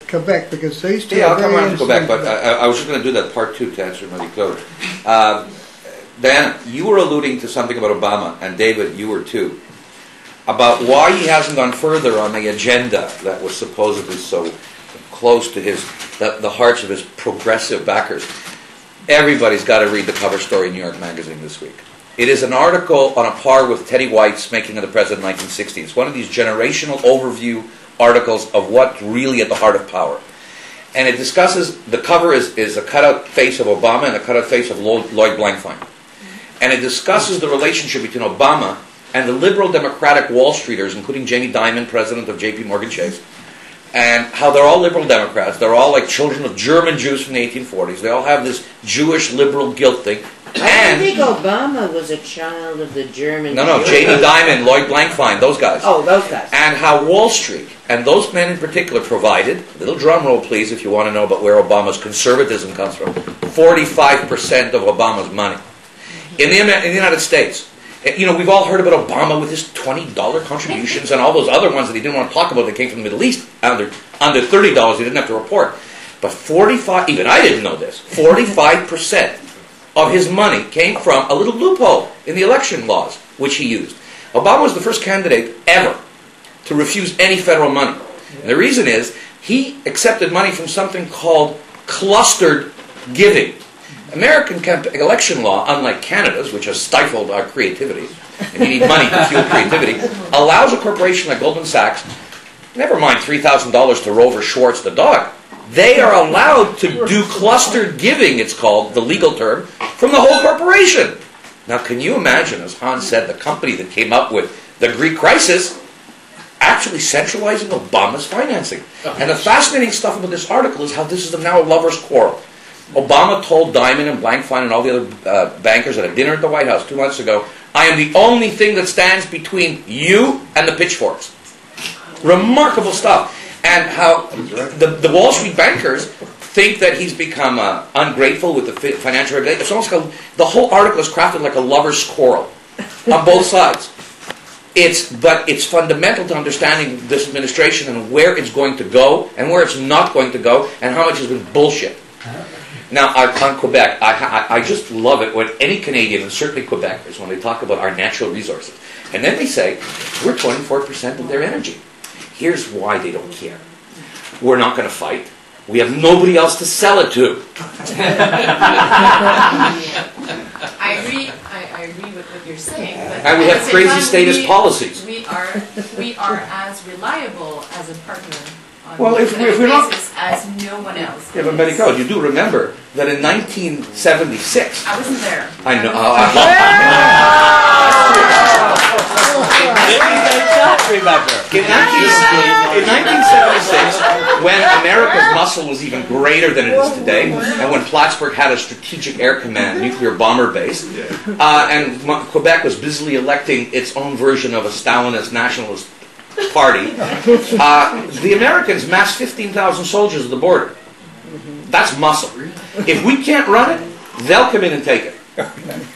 Quebec, because they still. Yeah, I'll come around to Quebec, but I was just going to do that part 2 to answer Marie-Claude. Dan, you were alluding to something about Obama, and David, you were too, about why he hasn't gone further on the agenda that was supposedly so close to the hearts of his progressive backers. Everybody's got to read the cover story in New York Magazine this week. It is an article on a par with Teddy White's Making of the President in 1960. It's one of these generational overview articles of what's really at the heart of power. And it discusses, the cover is a cutout face of Obama and a cutout face of Lloyd Blankfein. And it discusses the relationship between Obama and the liberal democratic Wall Streeters, including Jamie Dimon, president of J.P. Morgan Chase, and how they're all liberal Democrats. They're all like children of German Jews from the 1840s. They all have this Jewish liberal guilt thing. I think Obama was a child of the German No, Jamie Dimon, Lloyd Blankfein, those guys. Oh, those guys. And how Wall Street, and those men in particular, provided, little drum roll please if you want to know about where Obama's conservatism comes from, 45% of Obama's money. In the United States, you know, we've all heard about Obama with his $20 contributions and all those other ones that he didn't want to talk about that came from the Middle East, under $30 he didn't have to report. But 45, even I didn't know this, 45% of his money came from a little loophole in the election laws, which he used. Obama was the first candidate ever to refuse any federal money. And the reason is, he accepted money from something called clustered giving. American election law, unlike Canada's, which has stifled our creativity, and you need money to fuel creativity, allows a corporation like Goldman Sachs, never mind $3,000 to Rover Schwartz the dog, they are allowed to do clustered giving, it's called, the legal term, from the whole corporation. Now, can you imagine, as Hans said, the company that came up with the Greek crisis actually centralizing Obama's financing? And the fascinating stuff about this article is how this is now a lover's quarrel. Obama told Dimon and Blankfein and all the other bankers at a dinner at the White House 2 months ago, I am the only thing that stands between you and the pitchforks. Remarkable stuff. And how the Wall Street bankers think that he's become ungrateful with the financial regulation. It's almost like the whole article is crafted like a lover's quarrel on both sides. But it's fundamental to understanding this administration and where it's going to go and where it's not going to go and how much has been bullshit. Now, on Quebec, I just love it when any Canadian, and certainly Quebecers, when they talk about our natural resources, and then they say, we're 24% of their energy. Here's why they don't care. We're not going to fight. We have nobody else to sell it to. I agree with what you're saying. But and we have crazy status policies. We are as reliable as a partner on if we're not as no one else. Yeah, but Medico, you do remember that in 1976. I wasn't there. I know. In 1976, when America's muscle was even greater than it is today, and when Plattsburgh had a strategic air command, nuclear bomber base, and Quebec was busily electing its own version of a Stalinist nationalist party, the Americans massed 15,000 soldiers at the border. That's muscle. If we can't run it, they'll come in and take it.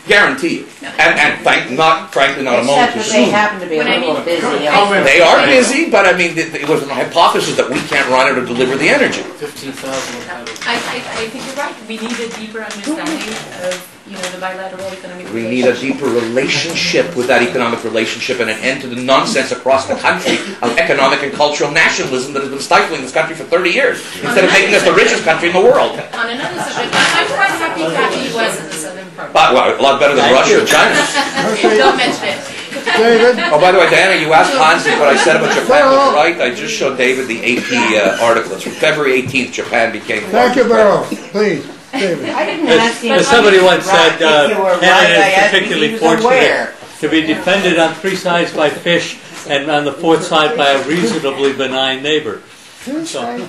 Guarantee you. And frankly, not a moment too soon. They happen to be a little busy. They are busy, but I mean, it was a hypothesis that we can't run it or deliver the energy. 15,000. I think you're right. We need a deeper understanding of the bilateral economic relationship. We need a deeper relationship with that economic relationship and an end to the nonsense across the country of economic and cultural nationalism that has been stifling this country for 30 years, instead of making us the richest country in the world. On another subject, I'm quite happy Kathy was in the Southern Part. Well, a lot better than Russia and China. Don't mention it. David? Oh, by the way, Diana, you asked Hans what I said about Japan was right. I just showed David the AP article. It's from February 18th. Japan became... Thank you, Beryl. Please, David. I didn't ask him. As somebody once said, Canada is particularly fortunate aware. to be defended on 3 sides by fish and on the 4th side by a reasonably benign neighbor. So.